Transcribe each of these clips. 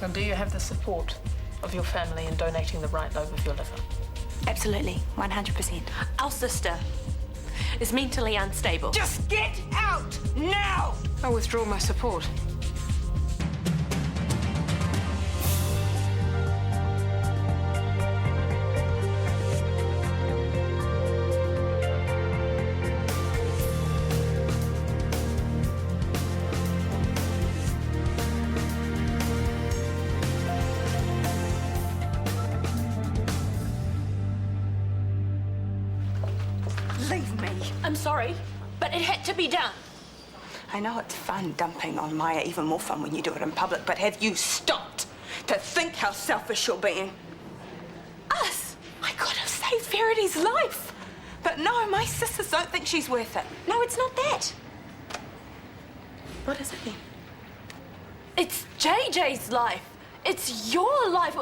And do you have the support of your family in donating the right lobe of your liver? Absolutely, 100%. Our sister is mentally unstable. Just get out now! I withdraw my support. Leave me. I'm sorry, but it had to be done. I know it's fun dumping on Maya, even more fun when you do it in public, but have you stopped to think how selfish you're being? Us! I could have saved Verity's life. But no, my sisters don't think she's worth it. No, it's not that. What is it then? It's JJ's life. It's your life.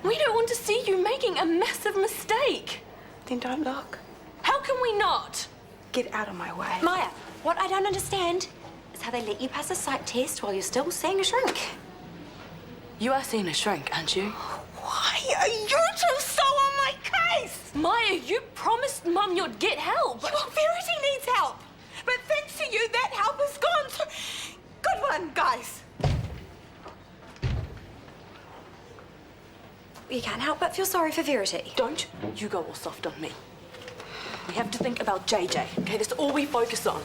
We don't want to see you making a massive mistake. Then don't look. How can we not? Get out of my way. Maya, what I don't understand is how they let you pass a psych test while you're still seeing a shrink. You are seeing a shrink, aren't you? Why are you two so on my case? Maya, you promised Mum you'd get help. Well, Verity needs help. But thanks to you, that help is gone. So, good one, guys. You can't help but feel sorry for Verity. Don't you go all soft on me. We have to think about JJ, okay? That's all we focus on.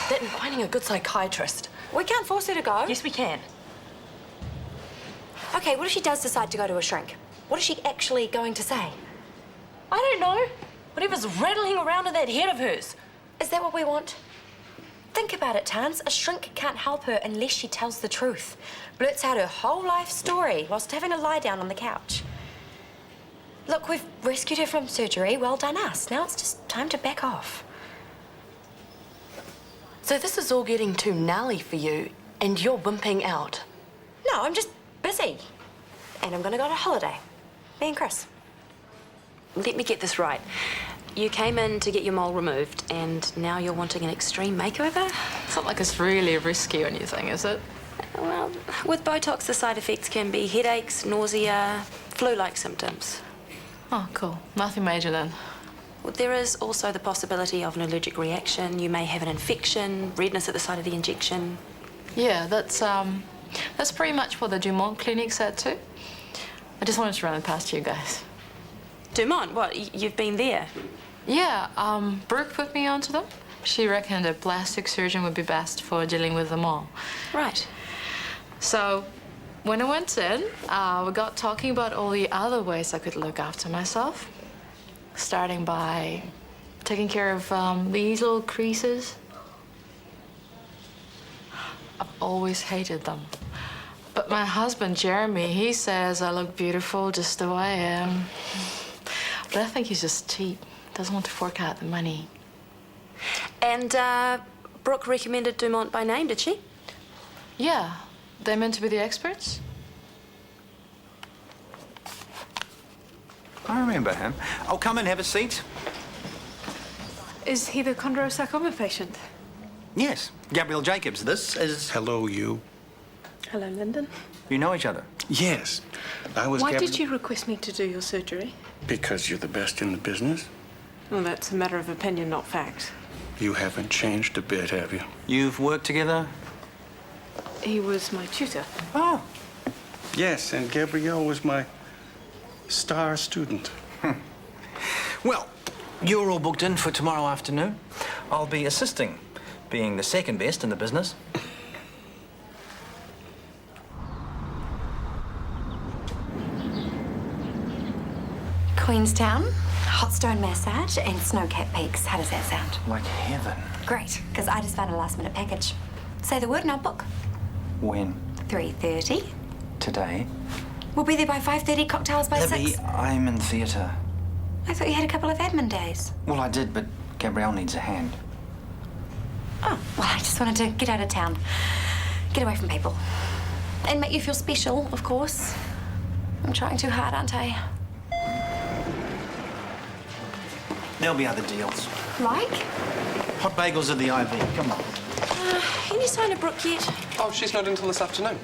That and finding a good psychiatrist. We can't force her to go. Yes, we can. Okay, what if she does decide to go to a shrink? What is she actually going to say? I don't know. Whatever's rattling around in that head of hers. Is that what we want? Think about it, Tans. A shrink can't help her unless she tells the truth. Blurts out her whole life story whilst having a lie down on the couch. Look, we've rescued her from surgery. Well done us. Now it's just time to back off. So this is all getting too gnarly for you, and you're wimping out. No, I'm just busy. And I'm going to go on a holiday. Me and Chris. Let me get this right. You came in to get your mole removed, and now you're wanting an extreme makeover? It's not like it's really risky or anything, is it? Well, with Botox, the side effects can be headaches, nausea, flu-like symptoms. Oh, cool. Nothing major then. Well, there is also the possibility of an allergic reaction. You may have an infection, redness at the site of the injection. Yeah, that's pretty much what the Dumont clinic said too. I just wanted to run it past you guys. Dumont, what, you've been there? Yeah, Brooke put me onto them. She reckoned a plastic surgeon would be best for dealing with them all. Right. So, when I went in, we got talking about all the other ways I could look after myself. Starting by taking care of these little creases. I've always hated them. But my husband, Jeremy, he says I look beautiful just the way I am. But I think he's just cheap. Doesn't want to fork out the money. And Brooke recommended Dumont by name, did she? Yeah. They're meant to be the experts? I remember him. Oh, come and have a seat. Is he the chondrosarcoma patient? Yes, Gabrielle Jacobs. This is... Hello, you. Hello, Lyndon. You know each other? Yes. I was Why did you request me to do your surgery? Because you're the best in the business. Well, that's a matter of opinion, not fact. You haven't changed a bit, have you? You've worked together? He was my tutor. Oh. Yes, and Gabrielle was my star student. Well, you're all booked in for tomorrow afternoon. I'll be assisting, being the second best in the business. Queenstown, hot stone massage, and snow-capped peaks. How does that sound? Like heaven. Great, because I just found a last-minute package. Say the word and I'll book. When? 3:30. Today? We'll be there by 5:30, cocktails by Libby, 6. I'm in theatre. I thought you had a couple of admin days. Well, I did, but Gabrielle needs a hand. Oh, well, I just wanted to get out of town. Get away from people. And make you feel special, of course. I'm trying too hard, aren't I? There'll be other deals. Like? Hot bagels at the IV. Come on. Any sign of Brooke yet? Oh, she's not until this afternoon.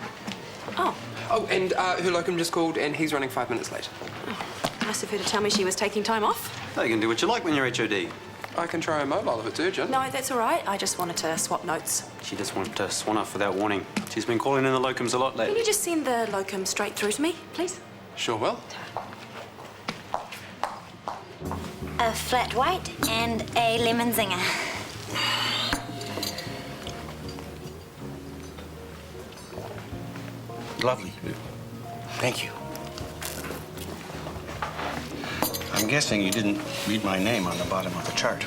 Oh. Oh, and her locum just called, and he's running 5 minutes late. Nice of her to tell me she was taking time off. Oh, you can do what you like when you're HOD. I can try a mobile if it's urgent. No, that's all right. I just wanted to swap notes. She just wanted to swan off without warning. She's been calling in the locums a lot Can lately. you just send the locum straight through to me, please? Sure will. A flat white and a lemon zinger. Lovely. Thank you. I'm guessing you didn't read my name on the bottom of the chart.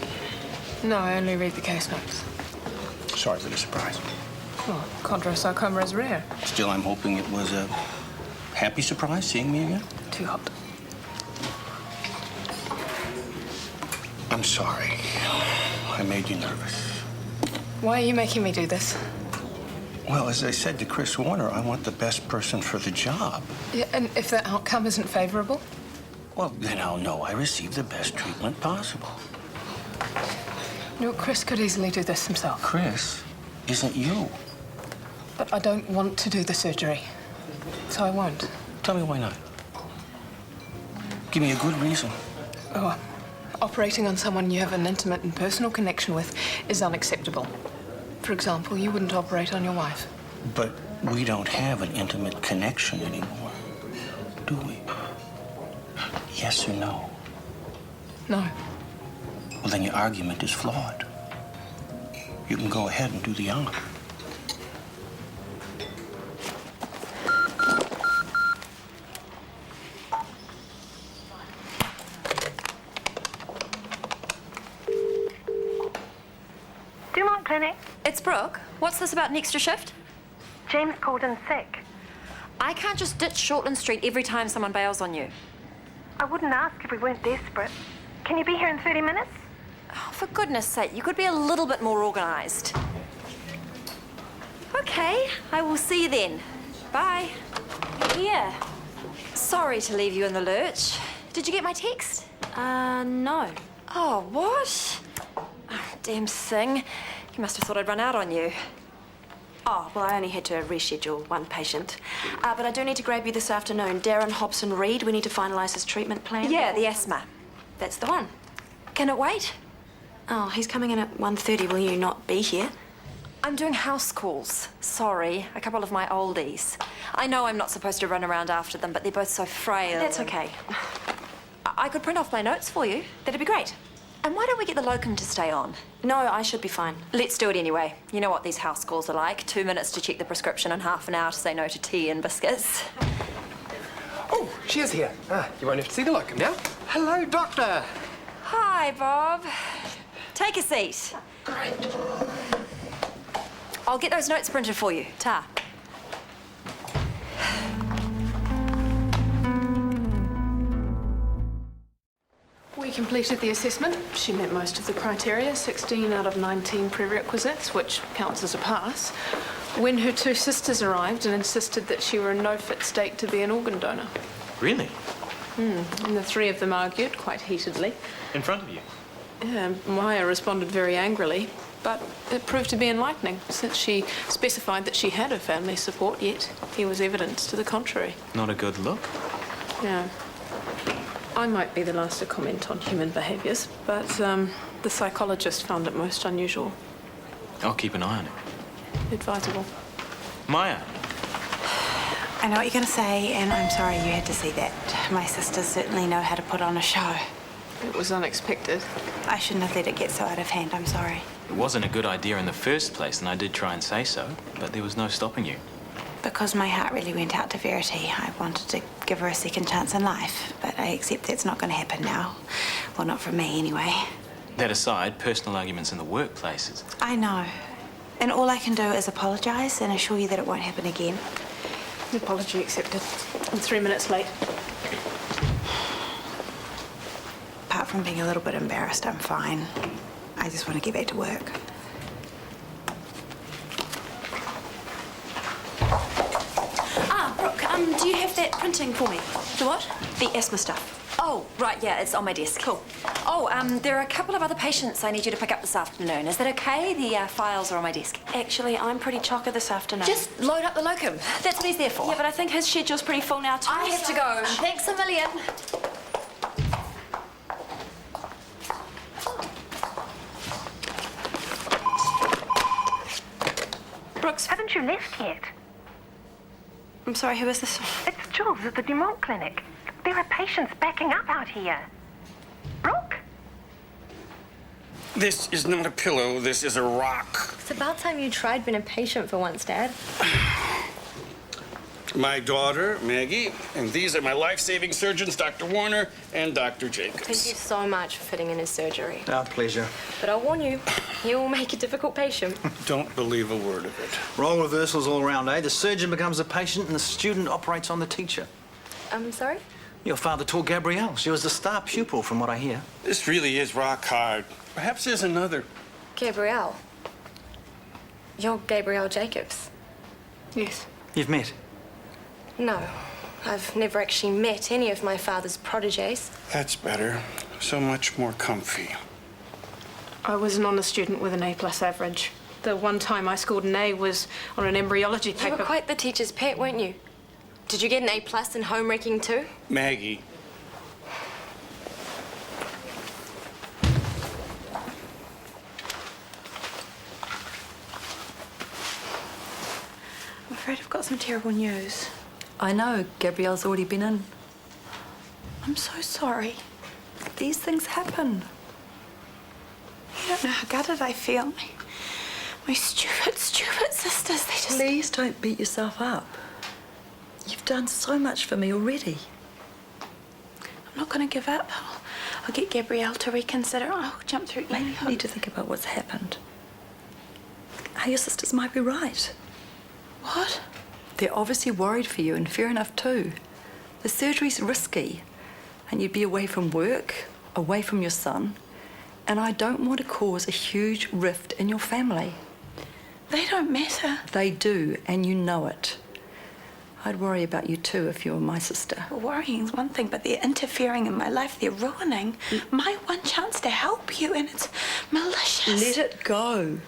No, I only read the case notes. Sorry for the surprise. Well, chondrosarcoma is rare. Still, I'm hoping it was a happy surprise seeing me again. Too hot. I'm sorry. I made you nervous. Why are you making me do this? Well, as I said to Chris Warner, I want the best person for the job. Yeah, and if the outcome isn't favorable? Well, then I'll know I received the best treatment possible. No, Chris could easily do this himself. Chris isn't you. But I don't want to do the surgery. So I won't. Tell me why not. Give me a good reason. Oh, operating on someone you have an intimate and personal connection with is unacceptable. For example, you wouldn't operate on your wife. But we don't have an intimate connection anymore, do we? Yes or no? No. Well, then your argument is flawed. You can go ahead and do the honor. Dumont Clinic. It's Brooke. What's this about an extra shift? James called in sick. I can't just ditch Shortland Street every time someone bails on you. I wouldn't ask if we weren't desperate. Can you be here in 30 minutes? Oh, for goodness sake, you could be a little bit more organised. Okay, I will see you then. Bye. Here. Sorry to leave you in the lurch. Did you get my text? No. Oh, what? Oh, damn thing. You must have thought I'd run out on you. Oh, well, I only had to reschedule one patient. But I do need to grab you this afternoon. Darren Hobson-Reed, we need to finalise his treatment plan. Yeah, the asthma. That's the one. Can it wait? Oh, he's coming in at 1:30. Will you not be here? I'm doing house calls. Sorry, a couple of my oldies. I know I'm not supposed to run around after them, but they're both so frail. That's okay. I could print off my notes for you. That'd be great. And why don't we get the locum to stay on? No, I should be fine. Let's do it anyway. You know what these house calls are like. 2 minutes to check the prescription and half an hour to say no to tea and biscuits. Oh, she is here. You won't have to see the locum now. Hello, doctor. Hi, Bob. Take a seat. Great. I'll get those notes printed for you. Ta. We completed the assessment. She met most of the criteria, 16 out of 19 prerequisites, which counts as a pass. When her two sisters arrived and insisted that she were in no fit state to be an organ donor. Really? And the three of them argued quite heatedly. In front of you? Maya responded very angrily, but it proved to be enlightening, since she specified that she had her family's support, yet here was evidence to the contrary. Not a good look. Yeah. I might be the last to comment on human behaviours, but the psychologist found it most unusual. I'll keep an eye on it. Advisable. Maya. I know what you're going to say, and I'm sorry you had to see that. My sisters certainly know how to put on a show. It was unexpected. I shouldn't have let it get so out of hand. I'm sorry. It wasn't a good idea in the first place, and I did try and say so, but there was no stopping you. Because my heart really went out to Verity. I wanted to give her a second chance in life, but I accept that's not going to happen now. Well, not from me, anyway. That aside, personal arguments in the workplace is... I know. And all I can do is apologise and assure you that it won't happen again. Apology accepted. I'm 3 minutes late. Apart from being a little bit embarrassed, I'm fine. I just want to get back to work. Brooke, do you have that printing for me? The what? The asthma stuff. Oh, right, yeah, it's on my desk. Cool. Oh, Oh, there are a couple of other patients I need you to pick up this afternoon. Is that okay? The files are on my desk. Actually, I'm pretty chocker this afternoon. Just load up the locum. That's what he's there for. Yeah, but I think his schedule's pretty full now too. I have to go. Thanks a million. Brooks, Haven't you left yet? I'm sorry, who is this? It's Jules at the Dumont Clinic. There are patients backing up out here. Brooke? This is not a pillow, this is a rock. It's about time you tried being a patient for once, Dad. My daughter, Maggie, and these are my life-saving surgeons, Dr. Warner and Dr. Jacobs. Thank you so much for fitting in his surgery. Our pleasure. But I'll warn you, he will make a difficult patient. Don't believe a word of it. Role reversals all around, eh? The surgeon becomes the patient and the student operates on the teacher. I'm sorry? Your father taught Gabrielle. She was the star pupil, from what I hear. This really is rock hard. Perhaps there's another. Gabrielle. You're Gabrielle Jacobs. Yes. You've met? No, I've never actually met any of my father's protégés. That's better. So much more comfy. I was an honour student with an A+ average. The one time I scored an A was on an embryology paper. You were quite the teacher's pet, weren't you? Did you get an A+ in home ranking too? Maggie. I'm afraid I've got some terrible news. I know. Gabrielle's already been in. I'm so sorry. These things happen. You don't know how gutted I feel. My stupid, stupid sisters, they just... Please don't beat yourself up. You've done so much for me already. I'm not going to give up. I'll get Gabrielle to reconsider. I'll jump through any You need to think about what's happened. How your sisters might be right. What? They're obviously worried for you, and fair enough too. The surgery's risky, and you'd be away from work, away from your son, and I don't want to cause a huge rift in your family. They don't matter. They do, and you know it. I'd worry about you too if you were my sister. Well, worrying's one thing, but they're interfering in my life. They're ruining my one chance to help you, and it's malicious. Let it go.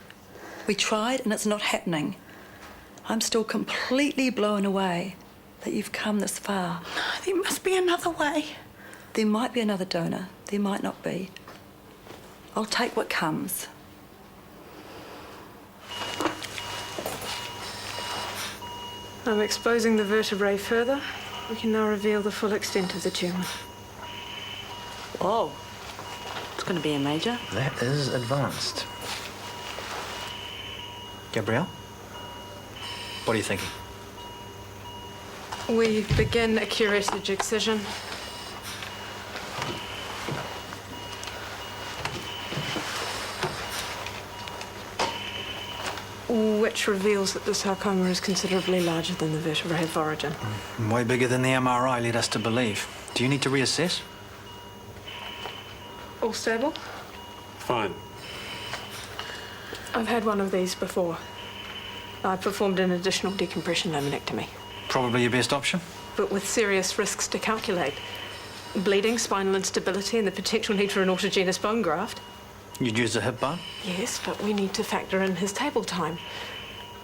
We tried, and it's not happening. I'm still completely blown away that you've come this far. There must be another way. There might be another donor. There might not be. I'll take what comes. I'm exposing the vertebrae further. We can now reveal the full extent of the tumour. Whoa. It's going to be a major. That is advanced. Gabrielle? What are you thinking? We begin a curated excision. Which reveals that the sarcoma is considerably larger than the vertebrae of origin. Way bigger than the MRI led us to believe. Do you need to reassess? All stable? Fine. I've had one of these before. I performed an additional decompression laminectomy, Probably your best option. but with serious risks to calculate. Bleeding, spinal instability, and the potential need for an autogenous bone graft. You'd use a hip bone? Yes, but we need to factor in his table time.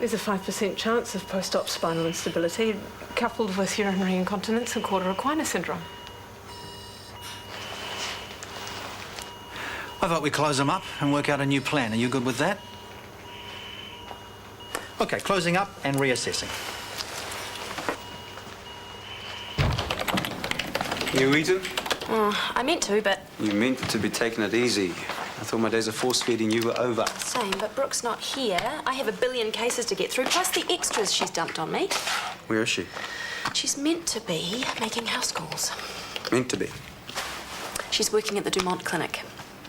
There's a 5% chance of post-op spinal instability, coupled with urinary incontinence and quarter equina syndrome. I thought we'd close them up and work out a new plan. Are you good with that? Okay, closing up and reassessing. You eaten? I meant to, but... You meant to be taking it easy. I thought my days of force-feeding you were over. Same, but Brooke's not here. I have a billion cases to get through, plus the extras she's dumped on me. Where is she? She's meant to be making house calls. Meant to be. She's working at the Dumont Clinic.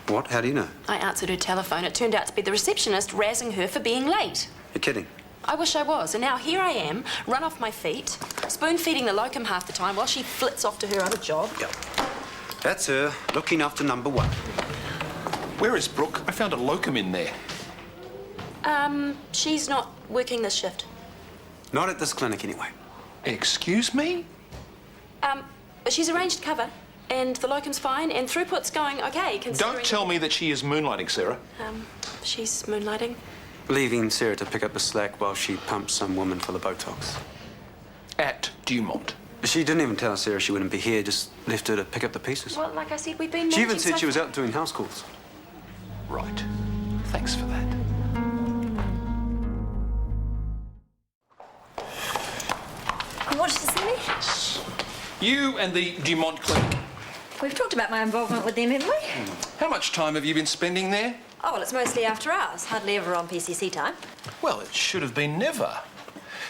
What? How do you know? I answered her telephone. It turned out to be the receptionist razzing her for being late. You're kidding. I wish I was. And now here I am, run off my feet, spoon-feeding the locum half the time while she flits off to her other job. Yep. That's her, looking after number one. Where is Brooke? I found a locum in there. She's not working this shift. Not at this clinic, anyway. Excuse me? She's arranged cover, And the locum's fine, and throughput's going okay, considering... Don't tell me that she is moonlighting, Sarah. She's moonlighting. Leaving Sarah to pick up the slack while she pumps some woman full of Botox. At Dumont. She didn't even tell Sarah she wouldn't be here, just left her to pick up the pieces. Well, like I said, we've been... She even said she was out doing house calls. Right. Thanks for that. You wanted to see me? You and the Dumont Clinic. We've talked about my involvement with them, haven't we? How much time have you been spending there? Oh, well, it's mostly after hours. Hardly ever on PCC time. Well, it should have been never.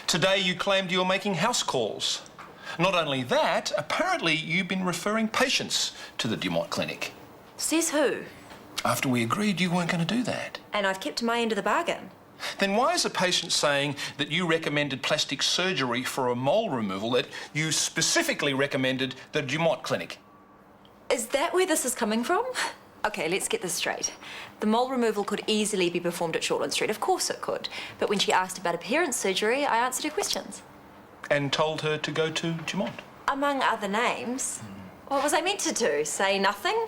Today you claimed you were making house calls. Not only that, apparently you've been referring patients to the Dumont Clinic. Says who? After we agreed you weren't going to do that. And I've kept to my end of the bargain. Then why is a patient saying that you recommended plastic surgery for a mole removal that you specifically recommended the Dumont Clinic? Is that where this is coming from? Okay, let's get this straight. The mole removal could easily be performed at Shortland Street. Of course it could. But when she asked about appearance surgery, I answered her questions. And told her to go to Dumont? Among other names. What was I meant to do? Say nothing?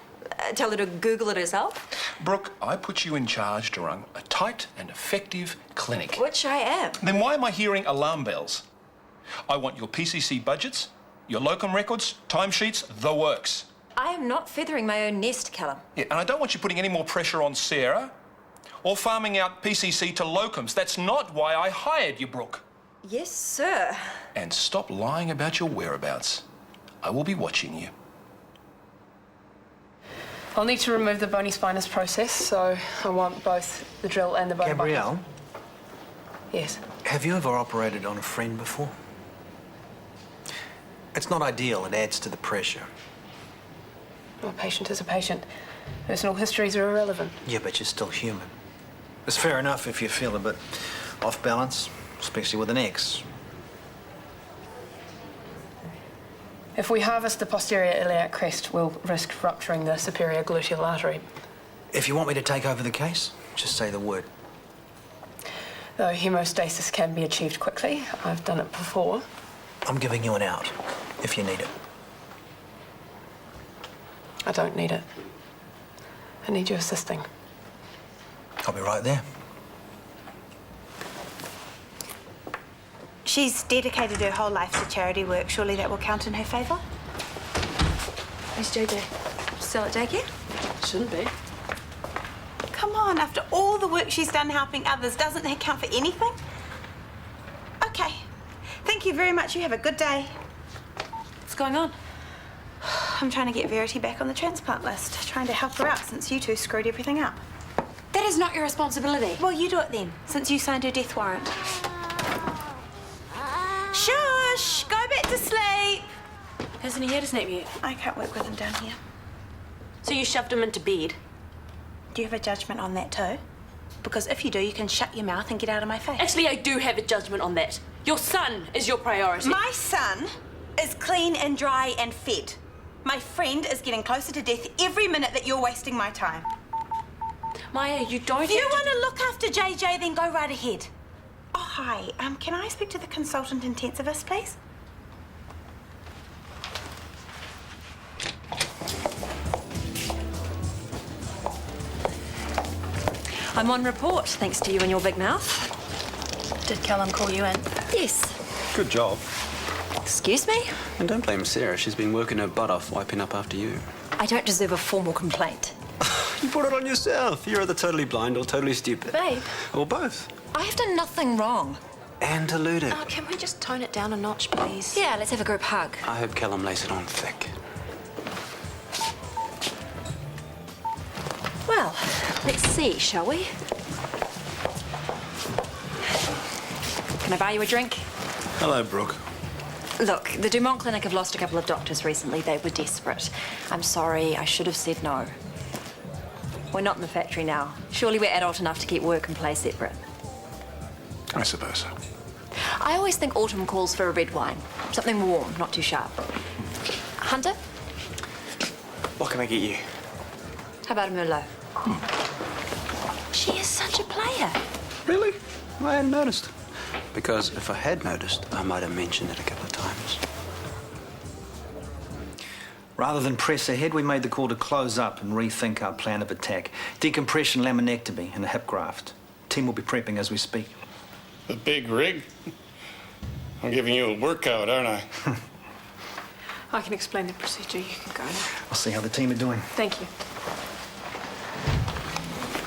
Tell her to Google it herself? Brooke, I put you in charge to run a tight and effective clinic. Which I am. Then why am I hearing alarm bells? I want your PCC budgets, your locum records, timesheets, the works. I am not feathering my own nest, Callum. Yeah, and I don't want you putting any more pressure on Sarah or farming out PCC to locums. That's not why I hired you, Brooke. Yes, sir. And stop lying about your whereabouts. I will be watching you. I'll need to remove the bony spinous process, so I want both the drill and the bone buckle. Gabrielle, Yes. have you ever operated on a friend before? It's not ideal. It adds to the pressure. A patient is a patient. Personal histories are irrelevant. Yeah, but you're still human. It's fair enough if you feel a bit off balance, especially with an ex. If we harvest the posterior iliac crest, we'll risk rupturing the superior gluteal artery. If you want me to take over the case, just say the word. Though hemostasis can be achieved quickly, I've done it before. I'm giving you an out, if you need it. I don't need it. I need you assisting. I'll be right there. She's dedicated her whole life to charity work. Surely that will count in her favour? Where's JJ? Still at daycare? Shouldn't be. Come on, after all the work she's done helping others, doesn't that count for anything? Okay. Thank you very much. You have a good day. What's going on? I'm trying to get Verity back on the transplant list. Trying to help her out since you two screwed everything up. That is not your responsibility. Well, you do it then, since you signed her death warrant. Shush! Go back to sleep! Hasn't he had his nap yet? I can't work with him down here. So you shoved him into bed? Do you have a judgment on that too? Because if you do, you can shut your mouth and get out of my face. Actually, I do have a judgment on that. Your son is your priority. My son is clean and dry and fed. My friend is getting closer to death every minute that you're wasting my time. Maya, you don't If you want to look after JJ, then go right ahead. Oh, hi. Can I speak to the consultant intensivist, please? I'm on report, thanks to you and your big mouth. Did Callum call you in? Yes. Good job. Excuse me? And don't blame Sarah. She's been working her butt off wiping up after you. I don't deserve a formal complaint. You brought it on yourself. You're either totally blind or totally stupid. Babe. Or both. I have done nothing wrong. And deluded. Oh, can we just tone it down a notch, please? Yeah, let's have a group hug. I hope Callum lays it on thick. Well, let's see, shall we? Can I buy you a drink? Hello, Brooke. Look, the Dumont Clinic have lost a couple of doctors recently. They were desperate. I'm sorry, I should have said no. We're not in the factory now. Surely we're adult enough to keep work and play separate. I suppose so. I always think autumn calls for a red wine. Something warm, not too sharp. Hunter, What can I get you? how about a Merlot? She is such a player. Really? I hadn't noticed. Because if I had noticed, I might have mentioned it a couple of times. Rather than press ahead, we made the call to close up and rethink our plan of attack. Decompression, laminectomy, and a hip graft. Team will be prepping as we speak. The big rig? I'm giving you a workout, aren't I? I can explain the procedure. You can go now. I'll see how the team are doing. Thank you.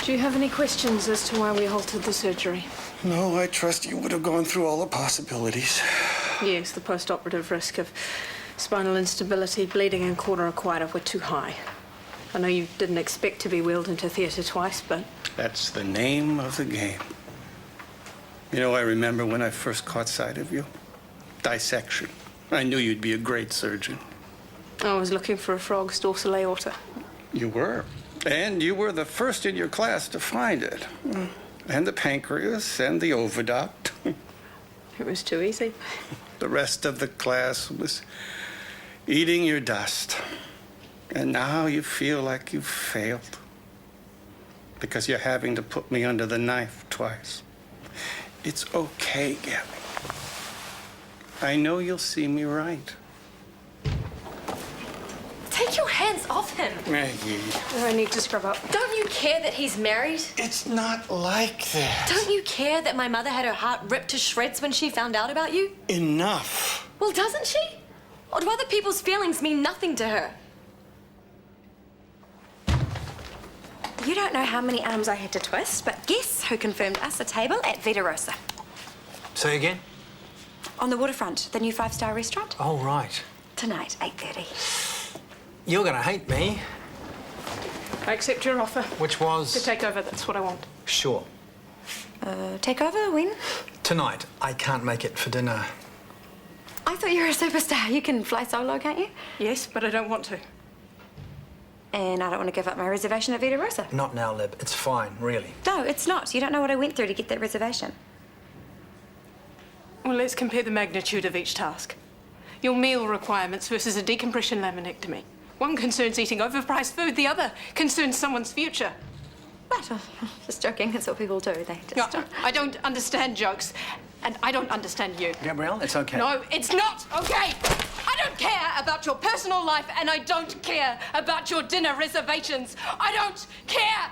Do you have any questions as to why we halted the surgery? No, I trust you would have gone through all the possibilities. Yes, the post-operative risk of spinal instability, bleeding and corner acquita were too high. I know you didn't expect to be wheeled into theatre twice, but... That's the name of the game. You know, I remember when I first caught sight of you. Dissection. I knew you'd be a great surgeon. I was looking for a frog's dorsal aorta. You were. And you were the first in your class to find it. And the pancreas and the oviduct. It was too easy. The rest of the class was eating your dust. And now you feel like you've failed. Because you're having to put me under the knife twice. It's okay, Gabby. I know you'll see me right. Take your hands off him. Maggie. I need to scrub up. Don't you care that he's married? It's not like that. Don't you care that my mother had her heart ripped to shreds when she found out about you? Enough. Well, doesn't she? Or do other people's feelings mean nothing to her? You don't know how many arms I had to twist, but guess who confirmed us a table at Vita Rosa? Say again? On the waterfront, the new 5-star restaurant. Oh, right. Tonight, 8:30. You're gonna hate me. I accept your offer. Which was? To take over, that's what I want. Sure. Take over when? Tonight. I can't make it for dinner. I thought you were a superstar. You can fly solo, can't you? Yes, but I don't want to. And I don't want to give up my reservation at Vita Rosa. Not now, Lib. It's fine, really. No, it's not. You don't know what I went through to get that reservation. Well, let's compare the magnitude of each task. Your meal requirements versus a decompression laminectomy. One concerns eating overpriced food, the other concerns someone's future. What? Just joking. That's what people do. They just... No, I don't understand jokes, and I don't understand you. Gabrielle, it's okay. No, it's not okay! I don't care about your personal life, and I don't care about your dinner reservations. I don't care